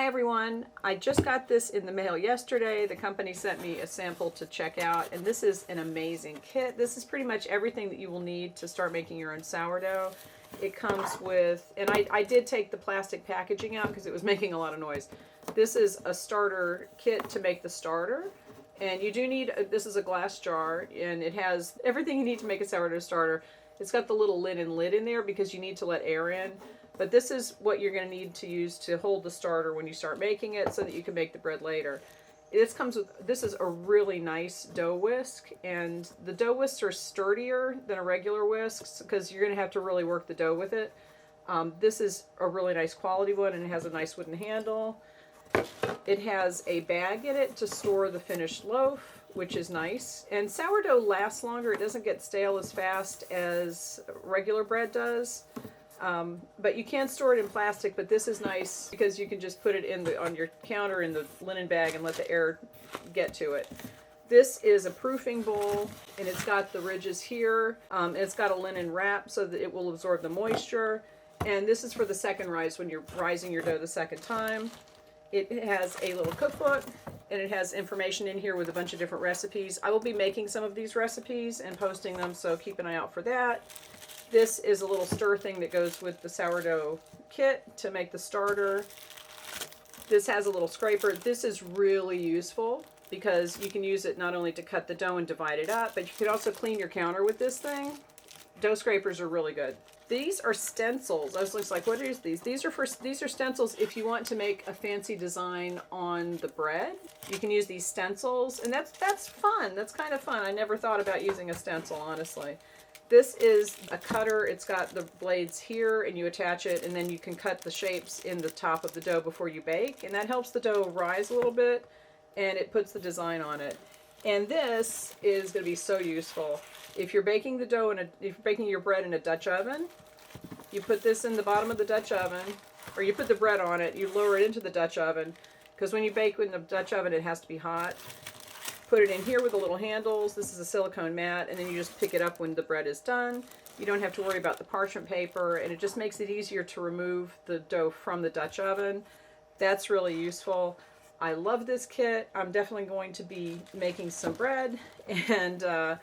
everyone, I just got this in the mail yesterday. The company sent me a sample to check out, and this is an amazing kit. This is pretty much everything that you will need to start making your own sourdough. It comes with, and I did take the plastic packaging out because it was making a lot of noise. This is a starter kit to make the starter, and you do need, this is a glass jar, and it has everything you need to make a sourdough starter. It's got the little linen lid in there because you need to let air in. But this is what you're going to need to use to hold the starter when you start making it so that you can make the bread later. This is a really nice dough whisk, and the dough whisks are sturdier than a regular whisk because you're going to have to really work the dough with it. This is a really nice quality one, and it has a nice wooden handle. It has a bag in it to store the finished loaf, which is nice. And sourdough lasts longer. It doesn't get stale as fast as regular bread does. But you can store it in plastic, but this is nice because you can just put it on your counter in the linen bag and let the air get to it. This is a proofing bowl, and it's got the ridges here. It's got a linen wrap so that it will absorb the moisture. And this is for the second rise, when you're rising your dough the second time. It has a little cookbook, and it has information in here with a bunch of different recipes. I will be making some of these recipes and posting them, so keep an eye out for that. This is a little stir thing that goes with the sourdough kit to make the starter. This has a little scraper. This is really useful because you can use it not only to cut the dough and divide it up, but you can also clean your counter with this thing. Dough scrapers are really good. These are stencils. I was just like, what are these? These are stencils if you want to make a fancy design on the bread. You can use these stencils, and that's fun. That's kind of fun. I never thought about using a stencil, honestly. This is a cutter. It's got the blades here, and you attach it, and then you can cut the shapes in the top of the dough before you bake, and that helps the dough rise a little bit, and it puts the design on it. And this is going to be so useful. If you're baking the dough if you're baking your bread in a Dutch oven, you put this in the bottom of the Dutch oven, or you put the bread on it, you lower it into the Dutch oven, because when you bake in the Dutch oven, it has to be hot. Put it in here with the little handles. This is a silicone mat, and then you just pick it up when the bread is done. You don't have to worry about the parchment paper, and it just makes it easier to remove the dough from the Dutch oven. That's really useful. I love this kit. I'm definitely going to be making some bread, and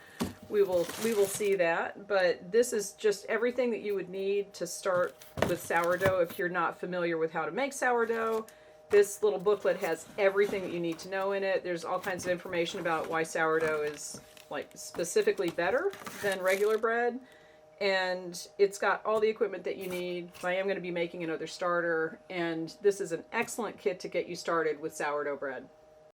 we will see that. But this is just everything that you would need to start with sourdough if you're not familiar with how to make sourdough. This little booklet has everything that you need to know in it. There's all kinds of information about why sourdough is like specifically better than regular bread. And it's got all the equipment that you need. I am going to be making another starter, and this is an excellent kit to get you started with sourdough bread.